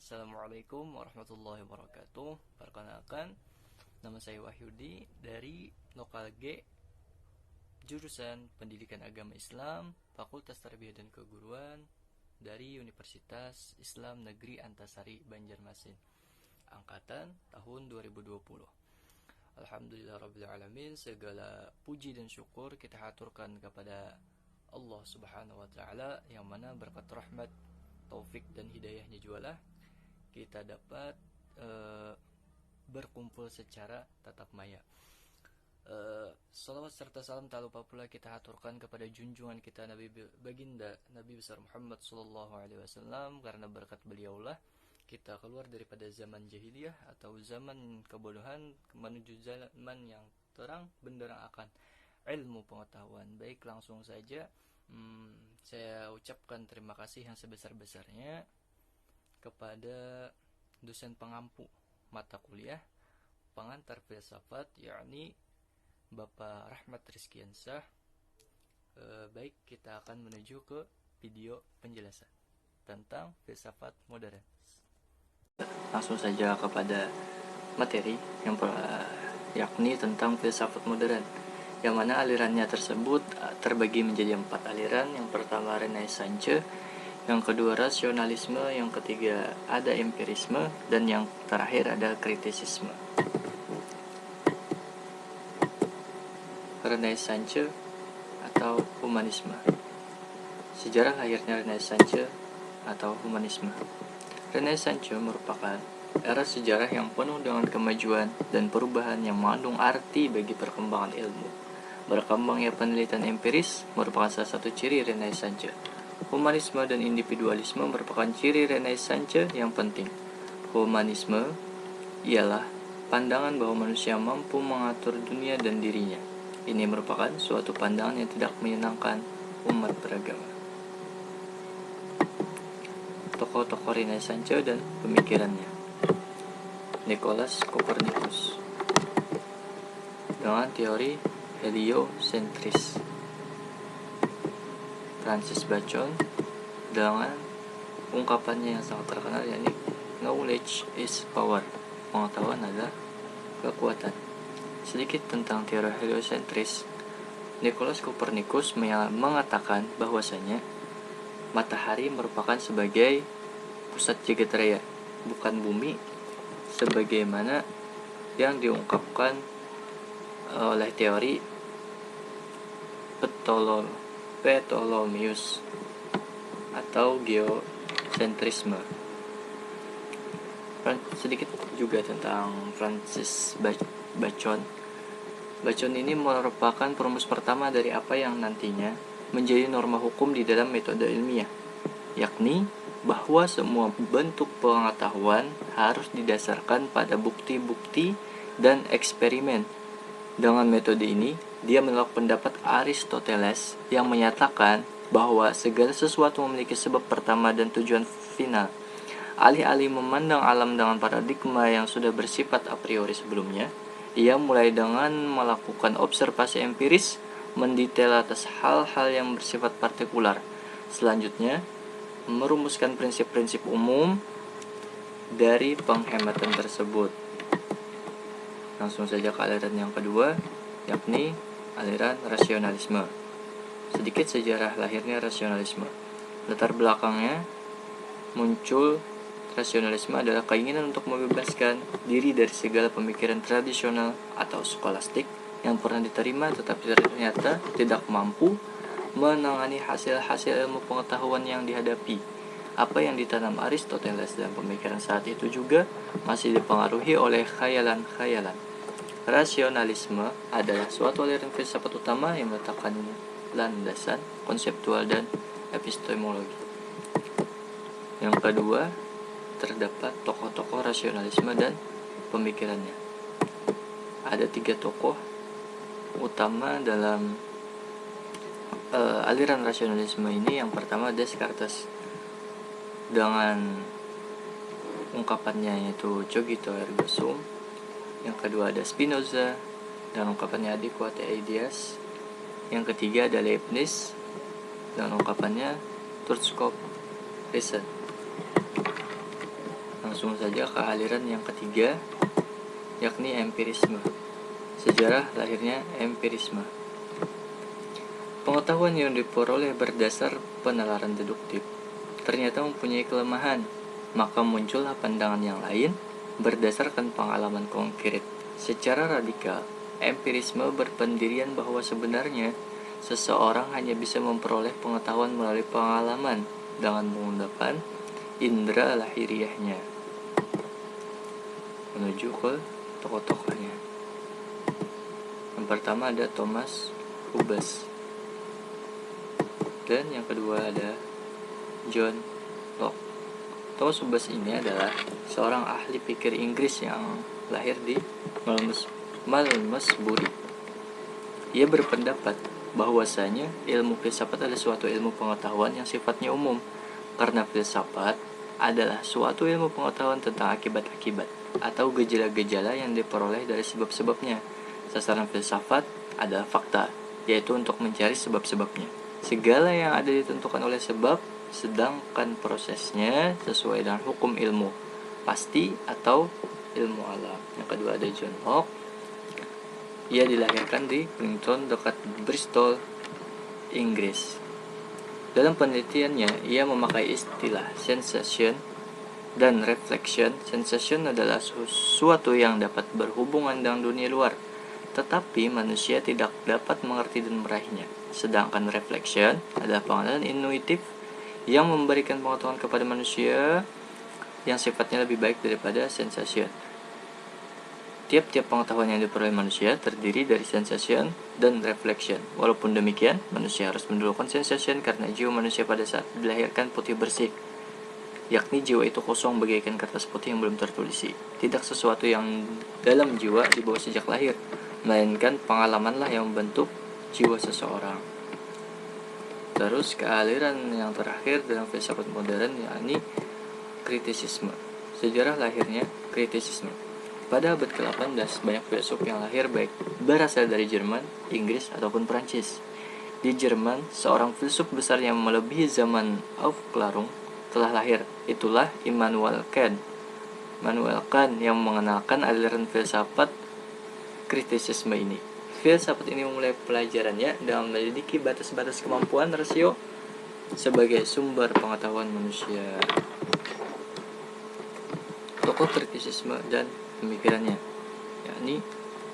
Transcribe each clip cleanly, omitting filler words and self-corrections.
Assalamualaikum warahmatullahi wabarakatuh. Perkenalkan, nama saya Wahyudi dari Lokal G, jurusan Pendidikan Agama Islam, Fakultas Tarbiyah dan Keguruan dari Universitas Islam Negeri Antasari, Banjarmasin, angkatan tahun 2020. Alhamdulillahirrabbilalamin, segala puji dan syukur kita haturkan kepada Allah Subhanahu wa Ta'ala, yang mana berkat rahmat, taufik dan hidayahnya jualah kita dapat berkumpul secara tatap maya. Salawat serta salam tak lupa pula kita haturkan kepada junjungan kita Nabi Baginda Nabi besar Muhammad sallallahu alaihi wasallam, karena berkat beliaulah kita keluar daripada zaman jahiliyah atau zaman kebodohan menuju zaman yang terang benderang akan ilmu pengetahuan. Baik, langsung saja saya ucapkan terima kasih yang sebesar-besarnya kepada dosen pengampu mata kuliah pengantar filsafat, yakni Bapak Rahmat Rizkiansah. Baik, kita akan menuju ke video penjelasan tentang filsafat modern. Langsung saja kepada materi yang yakni tentang filsafat modern, yang mana alirannya tersebut terbagi menjadi 4 aliran. Yang pertama Renaissance, yang kedua rasionalisme, yang ketiga ada empirisme, dan yang terakhir ada kritisisme. Renaissance atau humanisme. Sejarah lahirnya Renaissance atau humanisme. Renaissance merupakan era sejarah yang penuh dengan kemajuan dan perubahan yang mengandung arti bagi perkembangan ilmu. Berkembangnya penelitian empiris merupakan salah satu ciri Renaissance. Humanisme dan individualisme merupakan ciri Renaissance yang penting. Humanisme ialah pandangan bahwa manusia mampu mengatur dunia dan dirinya. Ini merupakan suatu pandangan yang tidak menyenangkan umat beragama. Tokoh-tokoh Renaissance dan pemikirannya. Nicholas Copernicus dengan teori heliocentris. Francis Bacon dengan ungkapannya yang sangat terkenal, yakni knowledge is power, pengetahuan adalah kekuatan. Sedikit tentang teori heliocentris. Nicholas Copernicus mengatakan bahwasanya matahari merupakan sebagai pusat jagat raya, bukan bumi sebagaimana yang diungkapkan oleh teori Ptolemaeus atau geosentrisme. Sedikit juga tentang Francis Bacon. Bacon ini merupakan perumus pertama dari apa yang nantinya menjadi norma hukum di dalam metode ilmiah, yakni bahwa semua bentuk pengetahuan harus didasarkan pada bukti-bukti dan eksperimen. Dengan metode ini, dia menolak pendapat Aristoteles yang menyatakan bahwa segala sesuatu memiliki sebab pertama dan tujuan final. Alih-alih memandang alam dengan paradigma yang sudah bersifat a priori sebelumnya, ia mulai dengan melakukan observasi empiris, mendetail atas hal-hal yang bersifat partikular. Selanjutnya, merumuskan prinsip-prinsip umum dari penghematan tersebut. Langsung saja ke aliran yang kedua, yakni aliran rasionalisme. Sedikit sejarah lahirnya rasionalisme. Latar belakangnya, muncul rasionalisme adalah keinginan untuk membebaskan diri dari segala pemikiran tradisional atau skolastik yang pernah diterima tetapi ternyata tidak mampu menangani hasil-hasil ilmu pengetahuan yang dihadapi. Apa yang ditanam Aristoteles dan pemikiran saat itu juga masih dipengaruhi oleh khayalan-khayalan. Rasionalisme adalah suatu aliran filsafat utama yang meletakkan landasan konseptual dan epistemologi. Yang kedua, terdapat tokoh-tokoh rasionalisme dan pemikirannya. Ada 3 tokoh utama dalam aliran rasionalisme ini. Yang pertama Descartes dengan ungkapannya yaitu cogito ergo sum. Yang kedua ada Spinoza dengan ungkapannya adequate ideas. Yang ketiga ada Leibniz dengan ungkapannya truth scope reason. Langsung saja ke aliran yang ketiga, yakni empirisme. Sejarah lahirnya empirisme. Pengetahuan yang diperoleh berdasar penalaran deduktif ternyata mempunyai kelemahan, maka muncullah pandangan yang lain berdasarkan pengalaman konkret. Secara radikal, empirisme berpendirian bahwa sebenarnya seseorang hanya bisa memperoleh pengetahuan melalui pengalaman dengan menggunakan indera lahiriahnya. Menuju ke tokoh-tokohnya. Yang pertama ada Thomas Hobbes, dan yang kedua ada John Locke. Thomas Hobbes ini adalah seorang ahli pikir Inggris yang lahir di Malmesbury. Ia berpendapat bahwasanya ilmu filsafat adalah suatu ilmu pengetahuan yang sifatnya umum, karena filsafat adalah suatu ilmu pengetahuan tentang akibat-akibat atau gejala-gejala yang diperoleh dari sebab-sebabnya. Sasaran filsafat adalah fakta, yaitu untuk mencari sebab-sebabnya. Segala yang ada ditentukan oleh sebab, sedangkan prosesnya sesuai dengan hukum ilmu pasti atau ilmu alam. Yang kedua ada John Locke. Ia dilahirkan di Plympton dekat Bristol, Inggris. Dalam penelitiannya, ia memakai istilah sensation dan reflection. Sensation adalah sesuatu yang dapat berhubungan dengan dunia luar, tetapi manusia tidak dapat mengerti dan meraihnya. Sedangkan reflection adalah pengenalan intuitif yang memberikan pengetahuan kepada manusia yang sifatnya lebih baik daripada sensation. Tiap-tiap pengetahuan yang diperoleh manusia terdiri dari sensation dan reflection. Walaupun demikian, manusia harus mendahulukan sensation karena jiwa manusia pada saat dilahirkan putih bersih, yakni jiwa itu kosong bagaikan kertas putih yang belum tertulisi. Tidak sesuatu yang dalam jiwa dibawa sejak lahir, melainkan pengalamanlah yang membentuk jiwa seseorang. Terus ke aliran yang terakhir dalam filsafat modern, yakni kritisisme. Sejarah lahirnya kritisisme. Pada abad ke-18, banyak filsuf yang lahir baik berasal dari Jerman, Inggris, ataupun Prancis. Di Jerman, seorang filsuf besar yang melebihi zaman Aufklärung telah lahir. Itulah Immanuel Kant. Immanuel Kant yang mengenalkan aliran filsafat kritisisme ini. Filsafat ini memulai pelajarannya dengan menyelidiki batas-batas kemampuan rasio sebagai sumber pengetahuan manusia. Tokoh kritisisme dan pemikirannya, yakni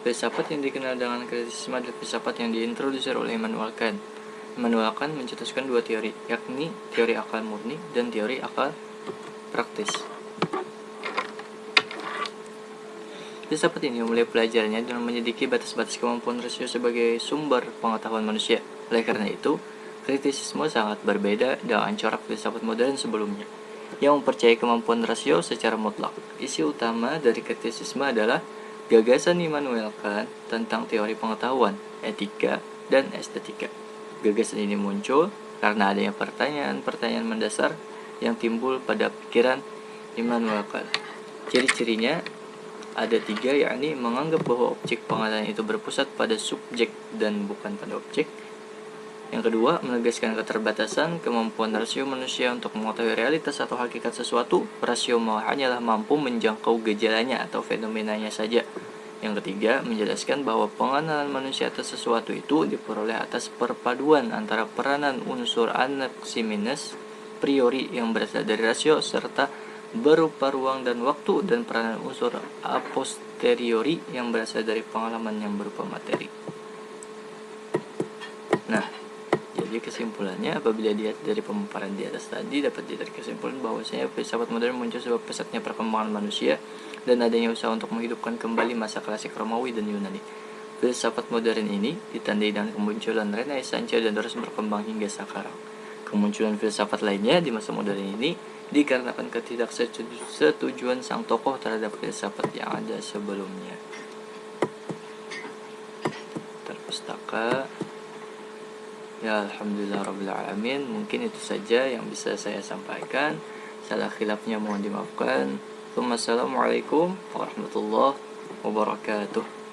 filsafat yang dikenal dengan kritisisme adalah filsafat yang diintroduksi oleh Immanuel Kant. Immanuel Kant mencetuskan dua teori, yakni teori akal murni dan teori akal praktis. Filsafat ini memulai pelajarannya dengan menyelidiki batas-batas kemampuan rasio sebagai sumber pengetahuan manusia. Oleh karena itu, kritisisme sangat berbeda dengan corak filsafat modern sebelumnya yang mempercayai kemampuan rasio secara mutlak. Isi utama dari kritisisme adalah gagasan Immanuel Kant tentang teori pengetahuan, etika, dan estetika. Gagasan ini muncul karena adanya pertanyaan-pertanyaan mendasar yang timbul pada pikiran Immanuel Kant. Ciri-cirinya ada 3, yakni menganggap bahwa objek pengamatan itu berpusat pada subjek dan bukan pada objek. Yang kedua, menegaskan keterbatasan kemampuan rasio manusia untuk mengetahui realitas atau hakikat sesuatu. Rasio hanyalah mampu menjangkau gejalanya atau fenomenanya saja. Yang ketiga, menjelaskan bahwa pengenalan manusia atas sesuatu itu diperoleh atas perpaduan antara peranan unsur anaximenes priori yang berasal dari rasio serta berupa ruang dan waktu, dan peranan unsur a posteriori yang berasal dari pengalaman yang berupa materi. Nah, jadi kesimpulannya, apabila dilihat dari pemaparan di atas tadi, dapat ditarik kesimpulan bahwasanya filsafat modern muncul sebab pesatnya perkembangan manusia dan adanya usaha untuk menghidupkan kembali masa klasik Romawi dan Yunani. Filsafat modern ini ditandai dengan kemunculan Renaissance dan terus berkembang hingga sekarang. Kemunculan filsafat lainnya di masa modern ini dikarenakan ketidaksetujuan sang tokoh terhadap filsafat yang ada sebelumnya. Terpustaka. Ya, alhamdulillah rabbil alamin. Mungkin itu saja yang bisa saya sampaikan. Salah khilafnya mohon dimaafkan. Assalamualaikum warahmatullahi wabarakatuh.